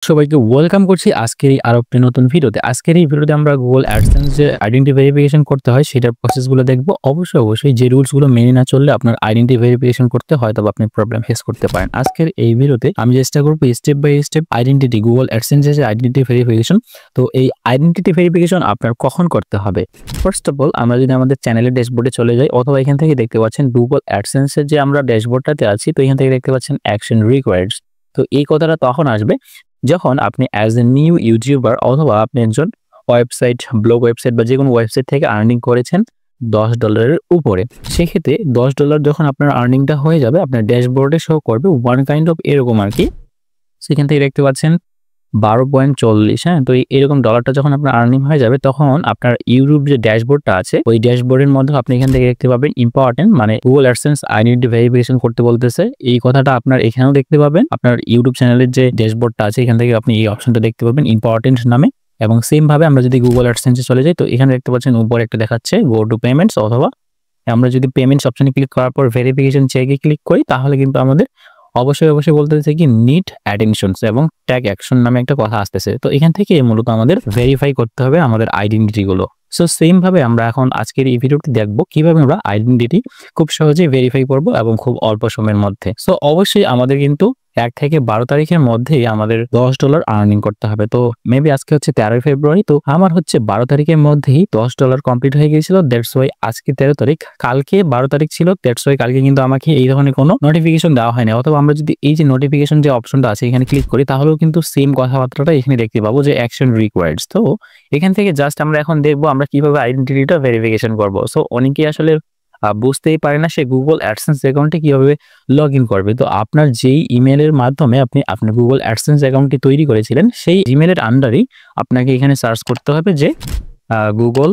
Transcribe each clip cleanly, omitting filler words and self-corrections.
সবাইকে ওয়েলকাম করছি আজকের এই আরো একটি নতুন ভিডিওতে। আজকের এই ভিডিওতে আমরা Google AdSense যে আইডেন্টিটি ভেরিফিকেশন করতে হয় সেটার প্রসেসগুলো দেখব। অবশ্যই যে রুলসগুলো মেনে না চললে আপনার আইডেন্টিটি ভেরিফিকেশন করতে হয়তোবা আপনি প্রবলেম ফেস করতে পারেন। আজকের এই ভিডিওতে আমি চেষ্টা করব step by step identity Google AdSense এর যে আইডেন্টিটি ভেরিফিকেশন, তো এই আইডেন্টিটি ভেরিফিকেশন আপনার কখন করতে হবে? ফার্স্ট অফ অল আমরা যদি আমাদের চ্যানেলের ড্যাশবোর্ডে চলে যাই, অথবা এখান থেকে দেখতে পাচ্ছেন Google AdSense এর যে আমরা ড্যাশবোর্ডটাতে আছি, তো এখান থেকে দেখতে পাচ্ছেন অ্যাকশন রিকোয়ার্ডস। তো এই কথাটা তখন আসবে যখন আপনি অ্যাজ এ নিউ ইউটিউবার অথবা আপনি একজন ওয়েবসাইট, ব্লগ ওয়েবসাইট বা যেকোনো ওয়েবসাইট থেকে আর্নিং করেছেন $10 উপরে। সেক্ষেত্রে $10 যখন আপনার আর্নিংটা হয়ে যাবে, আপনার ড্যাশবোর্ডে শো করবে ওয়ান কাইন্ড অফ এরকম আর কি। সেখান থেকে দেখতে পাচ্ছেন 12.40, হ্যাঁ। তো এরকম ডলারটা যখন আপনার আর্নিং হয়ে যাবে, তখন আপনার ইউটিউব যে ড্যাশবোর্ডটা আছে, ওই ড্যাশবোর্ডের মধ্যে আপনি এখান থেকে দেখতে পাবেন ইম্পর্টেন্ট, মানে Google AdSense আইডেন্টিটি ভেরিফিকেশন করতে বলতেছে। এই কথাটা আপনার এখানেও দেখতে পাবেন। আপনার ইউটিউব চ্যানেলের যে ড্যাশবোর্ডটা আছে, এখান থেকে আপনি এই অপশনটা দেখতে পাবেন ইম্পর্টেন্ট নামে। এবং সেম ভাবে আমরা যদি Google AdSense এ চলে যাই, তো এখানে দেখতে পাচ্ছেন উপরে একটা দেখাচ্ছে গো টু পেমেন্টস, অথবা আমরা যদি পেমেন্টস অপশনে ক্লিক করার পর ভেরিফিকেশন চেকে ক্লিক করি, তাহলে কিন্তু আমাদের অবশ্যই বলতেছে কি নিড অ্যাটেনশনস এবং ট্যাগ অ্যাকশন নামে একটা কথা আসতেছে। তো এখান থেকে মূলত আমাদের ভেরিফাই করতে হবে আমাদের আইডেন্টিটি গুলো। সো সেম ভাবে আমরা এখন আজকের এই ভিডিওটি দেখবো কিভাবে আমরা আইডেন্টিটি খুব সহজেই ভেরিফাই করব এবং খুব অল্প সময়ের মধ্যে। সো অবশ্যই আমাদের কিন্তু 1 থেকে 12 তারিখের মধ্যেই আমাদের $10 আর্নিং করতে হবে। তো মেবি আজকে হচ্ছে 13 ফেব্রুয়ারি, তো আমার হচ্ছে 12 তারিখের মধ্যেই $10 কমপ্লিট হয়ে গিয়েছিল। দ্যাটস ওয়াই আজকে 13 তারিখ, কালকে 12 তারিখ ছিল। দ্যাটস ওয়াই কালকে কিন্তু আমাকে এই ধরনের কোনো নোটিফিকেশন দেওয়া হয়নি। অথবা আমরা যদি এই যে নোটিফিকেশন যে অপশনটা আছে এখানে ক্লিক করি, তাহলেও কিন্তু সেম কথাবার্তাটা এখানে দেখতে পাবো যে অ্যাকশন রিকোয়ার্ডস। তো এখান থেকে জাস্ট আমরা এখন দেখবো আমরা কিভাবে আইডেন্টিটিটা ভেরিফিকেশন করব। সো অনেকেই আসলে বুঝতেই পারে না সে Google AdSense অ্যাকাউন্টে কিভাবে লগ ইন করবে। তো আপনার যেই ইমেলের মাধ্যমে আপনি আপনার Google AdSense অ্যাকাউন্টটি তৈরি করেছিলেন, সেই ইমেলের আন্ডারেই আপনাকে এখানে সার্চ করতে হবে যে Google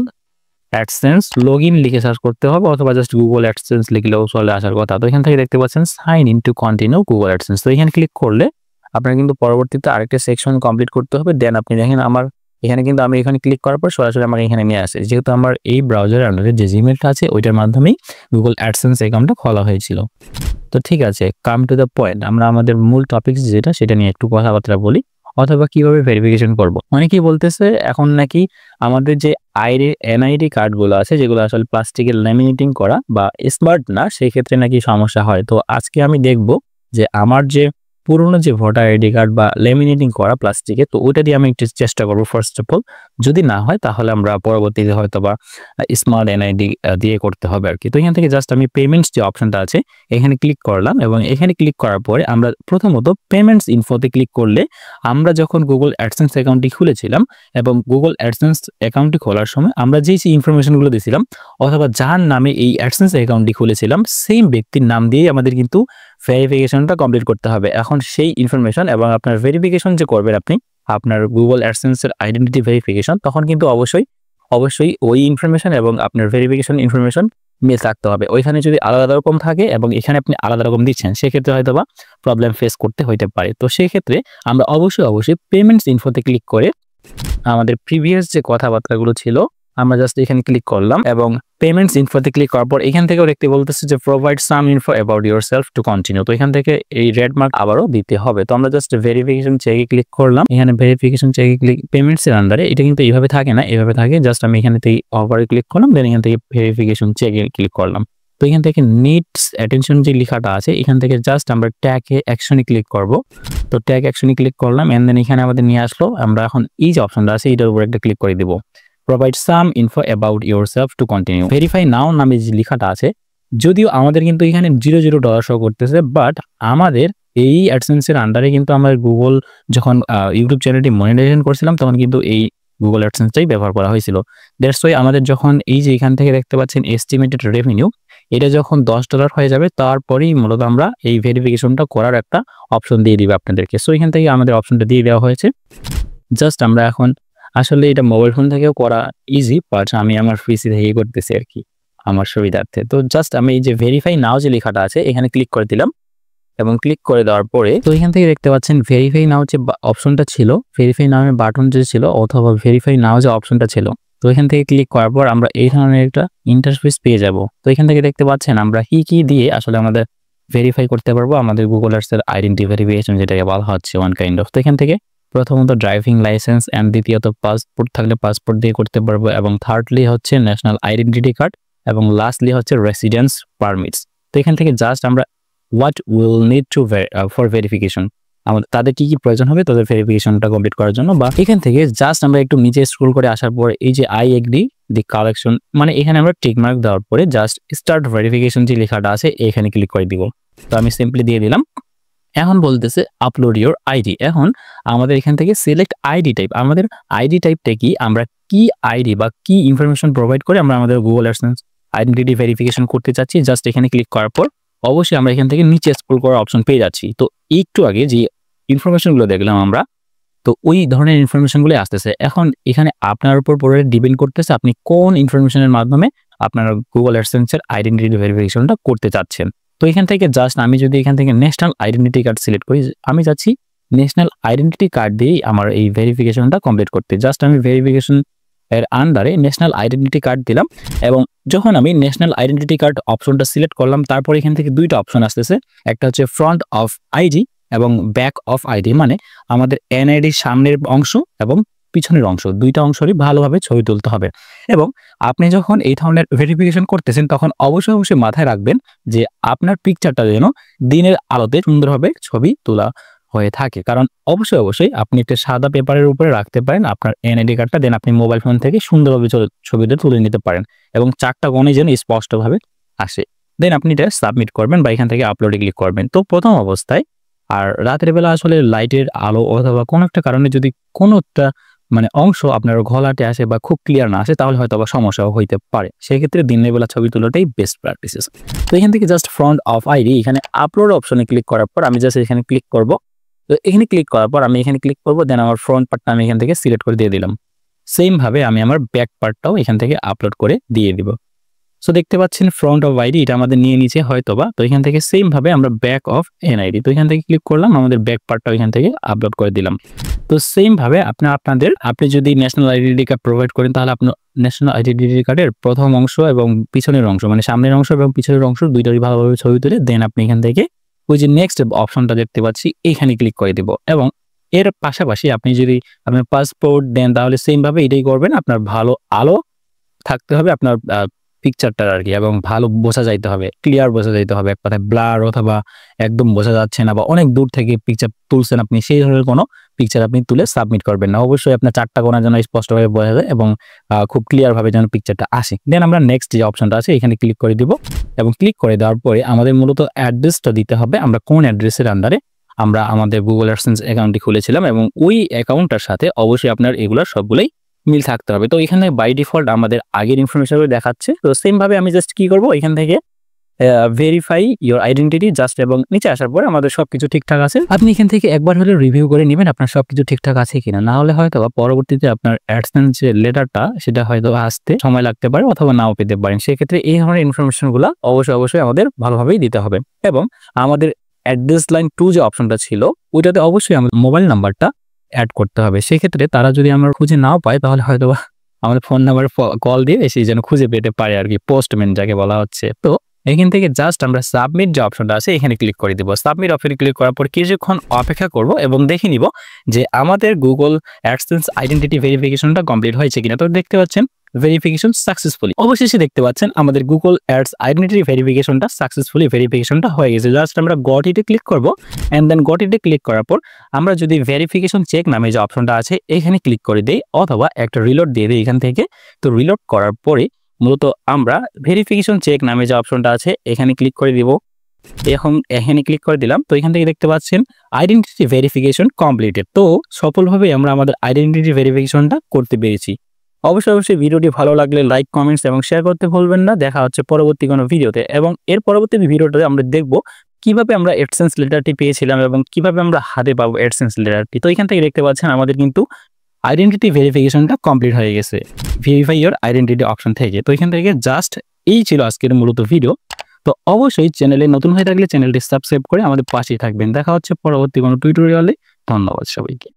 AdSense লগইন লিখে সার্চ করতে হবে, অথবা জাস্ট Google AdSense লিখলেও চলে আসার কথা। তো এখান থেকে দেখতে পাচ্ছেন sign in to continue Google AdSense। তো এখানে ক্লিক করলে আপনার কিন্তু পরবর্তীতে আরেকটা সেকশন কমপ্লিট করতে হবে। দেন আপনি দেখেন আমার এখানে কিন্তু আমি এখানে ক্লিক করার পর সরাসরি আমার এখানে নিয়ে আসে, যেহেতু আমার এই ব্রাউজারের আন্ডারে যে জিমেলটা আছে ওইটার মাধ্যমেই Google AdSense অ্যাকাউন্টটা খোলা হয়েছিল। তো ঠিক আছে, কাম টু দ্য পয়েন্ট, আমরা আমাদের মূল টপিক যেটা সেটা নিয়ে একটু কথাবার্তা বলি, অথবা কিভাবে ভেরিফিকেশন করব। অনেকেই বলতেছে এখন নাকি আমাদের যে এনআইডি কার্ডগুলো আছে, যেগুলো আসলে প্লাস্টিকের ল্যামিনেটিং করা বা স্মার্ট না, সেই ক্ষেত্রে নাকি সমস্যা হয়। তো আজকে আমি দেখব যে আমার যে পুরোনো যে ভোটার আইডি কার্ড বা ল্যামিনেটিং করা প্লাস্টিকে, তো ওইটা দিয়ে আমি একটু চেষ্টা করবো ফার্স্ট অফ অল। যদি না হয় তাহলে আমরা পরবর্তীতে হয়তো বা স্মার্ট এনআইডি দিয়ে করতে হবে আর কি। তো এখান থেকে জাস্ট আমি পেমেন্টস যে অপশনটা আছে এখানে ক্লিক করলাম, এবং এখানে ক্লিক করার পরে আমরা প্রথমত পেমেন্টস ইনফোতে ক্লিক করলে আমরা যখন Google AdSense অ্যাকাউন্টটি খুলেছিলাম এবং Google AdSense অ্যাকাউন্টটি খোলার সময় আমরা যেই ইনফরমেশনগুলো দিয়েছিলাম, অথবা যার নামে এই AdSense অ্যাকাউন্টটি খুলেছিলাম সেম ব্যক্তির নাম দিয়েই আমাদের কিন্তু ভেরিফিকেশনটা কমপ্লিট করতে হবে। এখন সেই ইনফরমেশন এবং আপনার ভেরিফিকেশন যে করবেন আপনি আপনার Google AdSense এর আইডেন্টিটি ভেরিফিকেশন, তখন কিন্তু অবশ্যই ওই ইনফরমেশন এবং আপনার ভেরিফিকেশন ইনফরমেশন মিল থাকতে হবে। ওইখানে যদি আলাদা রকম থাকে এবং এখানে আপনি আলাদা রকম দিচ্ছেন, সেক্ষেত্রে হয়তোবা প্রবলেম ফেস করতে হইতে পারে। তো সেই ক্ষেত্রে আমরা অবশ্যই পেমেন্টস ইনফোতে ক্লিক করে আমাদের প্রিভিয়াস যে কথাবার্তাগুলো ছিল আমরা জাস্ট এখানে ক্লিক করলাম, এবং পেমেন্টস ইনফোতে ক্লিক করার পর এখান থেকেও দেখতে বলতেছে যে provide some info about yourself to continue. তো এখান থেকে এই রেড মার্ক আবারও দিতে হবে। তো আমরা জাস্ট ভেরিফিকেশন চেকে ক্লিক করলাম। এখানে ভেরিফিকেশন চেকে ক্লিক, পেমেন্টস এর আন্ডারে এটা কিন্তু এইভাবে থাকে না, এভাবে থাকে। জাস্ট আমি এখানে থেকে ওভারে ক্লিক করলাম, দেন এখান থেকে ভেরিফিকেশন চেকে ক্লিক করলাম। তো এখান থেকে নিডস অ্যাটেনশন যে লেখাটা আছে এখান থেকে জাস্ট আমরা ট্যাগ অ্যাকশনে ক্লিক করব। তো ট্যাগ অ্যাকশনে ক্লিক করলাম, এন্ড দেন এখানে আমাদের নিয়ে আসলো। আমরা এখন এই যে অপশনটা আছে এটার উপর একটা ক্লিক করে দিব, provide some info about yourself to continue. Verify নাও নামে যে লেখাটা আছে, যদিও আমাদের কিন্তু এখানে $0 শো করতেছে, বাট আমাদের এই অ্যাডসেন্স এর আন্ডারে কিন্তু আমরা গুগল যখন ইউটিউব চ্যানেলটি মনিটাইজেশন করছিলাম তখন কিন্তু এই Google AdSenseটাই ব্যবহার করা হয়েছিল। দ্যাটস ওয়াই আমাদের যখন এই যে এখান থেকে দেখতে পাচ্ছেন এস্টিমেটেড রেভিনিউ, এটা যখন $10 হয়ে যাবে তারপরেই মূলত আমরা এই ভেরিফিকেশনটা করার একটা অপশন দিয়ে দিবে আপনাদেরকে। সো এখান থেকে আমাদের অপশনটা দিয়ে দেওয়া হয়েছে। জাস্ট আমরা এখন আসলে এটা মোবাইল ফোন থেকেও করা ইজি, বাট আমি আমার পিসি থেকেই করতেছি আর কি আমার সুবিধার্থে। তো জাস্ট আমি এই যে ভেরিফাই নাও যে লেখাটা আছে এখানে ক্লিক করে দিলাম, এবং ক্লিক করে দেওয়ার পরে তো এখান থেকে দেখতে পাচ্ছেন ভেরিফাই নাও যে অপশনটা ছিল, ভেরিফাই নাও এর বাটন যে ছিল, অথবা ভেরিফাই নাও যে অপশনটা ছিল, তো এখান থেকে ক্লিক করার পর আমরা এই ধরনের একটা ইন্টারফেস পেয়ে যাব। তো এখান থেকে দেখতে পাচ্ছেন আমরা কি দিয়ে আসলে আমাদের ভেরিফাই করতে পারবো আমাদের Google AdSense এর আইডেন্টিটি ভেরিফিকেশন, যেটাকে বলা হচ্ছে ওয়ান কাইন্ড অফ। তো এখান থেকে প্রথমত ড্রাইভিং লাইসেন্স অ্যান্ড দ্বিতীয়ত পাসপোর্ট থাকলে পাসপোর্ট দিয়ে করতে পারবো, এবং থার্ডলি হচ্ছে ন্যাশনাল আইডেন্টিটি কার্ড, এবং লাস্টলি হচ্ছে রেসিডেন্স পারমিটস। তো এখান থেকে জাস্ট আমরা what will need to for verification, আমাদের তাদের কি প্রয়োজন হবে তাদের ভেরিফিকেশনটা কমপ্লিট করার জন্য। বা এখান থেকে জাস্ট আমরা একটু নিচে স্ক্রল করে আসার পর এই যে আই এগ্রি দি কালেকশন, মানে এখানে আমরা টিক মার্ক দেওয়ার পরে জাস্ট স্টার্ট ভেরিফিকেশন যে লেখাটা আছে এখানে ক্লিক করে দিব। তো আমি সিম্পলি দিয়ে দিলাম। এখন বলতেছে আপলোড ইউর আইডি। এখন আমাদের এখান থেকে সিলেক্ট আইডি টাইপ, আমাদের আইডি টাইপটা কি, আমরা কি আইডি বা কি ইনফরমেশন প্রোভাইড করে আমরা আমাদের গুগল অ্যাডসেন্স আইডেন্টিটি ভেরিফিকেশন করতে চাচ্ছি। জাস্ট এখানে ক্লিক করার পর অবশ্যই আমরা এখান থেকে নিচে স্ক্রল করার অপশন পেয়ে যাচ্ছি। তো একটু আগে যে ইনফরমেশনগুলো দেখলাম আমরা, তো ওই ধরনের ইনফরমেশনগুলো আসতেছে। এখন এখানে আপনার উপর পুরো ডিপেন্ড করতেছে আপনি কোন ইনফরমেশনের মাধ্যমে আপনার গুগল অ্যাডসেন্সের আইডেন্টিটি ভেরিফিকেশনটা করতে চাচ্ছেন। তো এখান থেকে জাস্ট আমি যদি এখান থেকে ন্যাশনাল আইডেন্টিটি কার্ড সিলেক্ট করি, আমি চাচ্ছি ন্যাশনাল আইডেন্টিটি কার্ড দিয়েই আমার এই ভেরিফিকেশনটা কমপ্লিট করতে। জাস্ট আমি ভেরিফিকেশন এর আন্ডারে ন্যাশনাল আইডেন্টিটি কার্ড দিলাম, এবং যখন আমি ন্যাশনাল আইডেন্টিটি কার্ড অপশনটা সিলেক্ট করলাম, তারপর এখান থেকে দুইটা অপশন আসতেছে, একটা হচ্ছে ফ্রন্ট অফ আইডি এবং ব্যাক অফ আইডি, মানে আমাদের এনআইডির সামনের অংশ এবং পিছনের অংশ, দুইটা অংশরই ভালোভাবে ছবি তুলতে হবে। এবং আপনি যখন এই ধরনের ভেরিফিকেশন করতেছেন তখন অবশ্যই মাথায় রাখবেন যে আপনার পিকচারটা যেন দিনের আলোতে সুন্দরভাবে ছবি তোলা হয়ে থাকে। কারণ অবশ্যই আপনি একটা সাদা পেপারের উপরে রাখতে পারেন আপনার এনআইডি কার্ডটা, দেন আপনি মোবাইল ফোন থেকে সুন্দরভাবে ছবিটা তুলে নিতে পারেন এবং চারটা কোণে যেন স্পষ্টভাবে আসে। দেন আপনি এটা সাবমিট করবেন বা এখান থেকে আপলোডে ক্লিক করবেন। তো প্রথম অবস্থায় আর রাতের বেলা আসলে লাইটের আলো অথবা কোনো একটা কারণে যদি কোনো একটা মানে অংশ আপনার ঘোলাটে আসে বা খুব ক্লিয়ার না আসে, তাহলে হয়তো আবার সমস্যাও হইতে পারে। সেক্ষেত্রে দিনের বেলা ছবি তোলাটাই বেস্ট প্র্যাকটিসেস। তো এখান থেকে জাস্ট ফ্রন্ট অফ আইডি এখানে আপলোড অপশনে ক্লিক করার পর আমি জাস্ট এখানে ক্লিক করব। তো এখানে ক্লিক করার পর আমি এখানে ক্লিক করব, দেন আমার ফ্রন্ট পার্টটা আমি এখান থেকে সিলেক্ট করে দিয়ে দিলাম। সেম ভাবে আমি আমার ব্যাক পার্টটাও এখান থেকে আপলোড করে দিয়ে দিব। সো দেখতে পাচ্ছেন ফ্রন্ট অফ আইডি এটা আমাদের নিয়ে নিচে হয়তোবা। তো এখান থেকে সেম ভাবে আমরা ব্যাক অফ এনআইডি, তো এখান থেকে ক্লিক করলাম, আমাদের ব্যাক পার্টটাও এখান থেকে আপলোড করে দিলাম। তো সেম ভাবে আপনি যদি ন্যাশনাল আইডেন্টিটি কার্ড প্রোভাইড করেন, তাহলে আপনার ন্যাশনাল আইডেন্টিটি কার্ডের প্রথম অংশ এবং পিছনের অংশ, মানে সামনের অংশ এবং পিছনের অংশ দুইটারই ভালোভাবে ছবি তুলে দেন আপনি এখান থেকে ওই যে নেক্সট অপশনটা দেখতে পাচ্ছি এখানে ক্লিক করে দিব। এবং এর পাশাপাশি আপনি যদি আপনার পাসপোর্ট দেন তাহলে সেম ভাবে এটাই করবেন। আপনার ভালো আলো থাকতে হবে আপনার পিকচারটা আর কি, এবং ভালো বোঝা যাইতে হবে, ক্লিয়ার বোঝা যাইতে হবে। এক কথায় ব্লার অথবা একদম বোঝা যাচ্ছে না বা অনেক দূর থেকে পিকচার তুলছেন আপনি, সেই ধরনের কোনো পিকচার আপনি তুলে সাবমিট করবেন না। অবশ্যই আপনার চারটা কোণা যেন স্পষ্টভাবে বোঝা যায় এবং খুব ক্লিয়ার ভাবে যেন পিকচারটা আসে। দেন আমরা নেক্সট যে অপশনটা আছে এখানে ক্লিক করে দিব, এবং ক্লিক করে দেওয়ার পরে আমাদের মূলত অ্যাড্রেসটা দিতে হবে। আমরা কোন অ্যাড্রেসের আন্ডারে আমরা আমাদের গুগল অ্যাডসেন্স অ্যাকাউন্টটি খুলেছিলাম, এবং ওই অ্যাকাউন্টটার সাথে অবশ্যই আপনার এগুলোর সবগুলোই মিল থাকতে হবে। তো এখানে বাই ডিফল্ট আমাদের আগের ইনফরমেশনগুলো দেখাচ্ছে। তো সেম ভাবে আমি জাস্ট কি করব, এখান থেকে ভেরিফাই ইওর আইডেন্টিটি জাস্ট, এবং নিচে আসার পর আমাদের সবকিছু ঠিকঠাক আছে। আপনি এখান থেকে একবার হলে রিভিউ করে নেবেন আপনার সবকিছু ঠিকঠাক আছে কিনা, না হলে হয়তো পরবর্তীতে আপনার অ্যাডসেন্স যে লেটারটা সেটা হয়তো আসতে সময় লাগতে পারে অথবা নাও পেতে পারেন। সেক্ষেত্রে এই ধরনের ইনফরমেশনগুলো অবশ্যই আমাদের ভালোভাবেই দিতে হবে। এবং আমাদের অ্যাড্রেস লাইন 2 যে অপশনটা ছিল ওইটাতে অবশ্যই আমাদের মোবাইল নাম্বারটা অ্যাড করতে হবে। সেক্ষেত্রে তারা যদি আমরা খুঁজে নাও পায়, তাহলে হয়তো আমাদের ফোন নাম্বারে কল দিয়ে এসে যেন খুঁজে পেতে পারে আর কি, পোস্টম্যান যাকে বলা হচ্ছে। তো এখান থেকে জাস্ট আমরা সাবমিট যে অপশনটা আছে এখানে ক্লিক করে দিব। সাবমিট অপশনে ক্লিক করার পর কিছুক্ষণ অপেক্ষা করব এবং দেখে নিব যে আমাদের গুগল অ্যাডসেন্স আইডেন্টিটি ভেরিফিকেশনটা কমপ্লিট হয়েছে কিনা। তো দেখতে পাচ্ছেন ভেরিফিকেশন সাকসেসফুলি, অবশেষে দেখতে পাচ্ছেন আমাদের গুগল অ্যাডস আইডেন্টিটি ভেরিফিকেশনটা সাকসেসফুলি ভেরিফিকেশনটা হয়ে গেছে। জাস্ট আমরা গট ইটে ক্লিক করব, এন্ড দেন গট ইটে ক্লিক করার পর আমরা যদি ভেরিফিকেশন চেক নামে যে অপশনটা আছে এখানে ক্লিক করে দেই অথবা একটা রিলোড দিয়ে দিই এখান থেকে। তো রিলোড করার পরে মূলত আমরা ভেরিফিকেশন চেক নামে যে অপশনটা আছে এখানে ক্লিক করে দিব। এখন এখানে ক্লিক করে দিলাম। তো এখান থেকে দেখতে পাচ্ছেন আইডেন্টিটি ভেরিফিকেশন কমপ্লিটেড। তো সফলভাবে আমরা আমাদের আইডেন্টিটি ভেরিফিকেশনটা করতে পেরেছি। অবশ্যই ভিডিওটি ভালো লাগলে লাইক, কমেন্টস এবং শেয়ার করতে ভুলবেন না। দেখা হচ্ছে পরবর্তী কোনো ভিডিওতে, এবং এর পরবর্তী ভিডিওতে আমরা দেখব কিভাবে আমরা অ্যাডসেন্স লেটারটি পেয়েছিলাম এবং কিভাবে আমরা হাতে পাবো অ্যাডসেন্স লেটারটি। তো এখান থেকে দেখতে পাচ্ছেন আমাদের কিন্তু আইডেন্টিটি ভেরিফিকেশনটা কমপ্লিট হয়ে গেছে ভেরিফাই ইওর আইডেন্টিটি অপশন থেকে। তো এখান থেকে জাস্ট এই ছিল আজকের মূলত ভিডিও। তো অবশ্যই চ্যানেলে নতুন হয়ে থাকলে চ্যানেলটি সাবস্ক্রাইব করে আমাদের পাশেই থাকবেন। দেখা হচ্ছে পরবর্তী কোনো টিউটোরিয়ালে। ধন্যবাদ সবাইকে।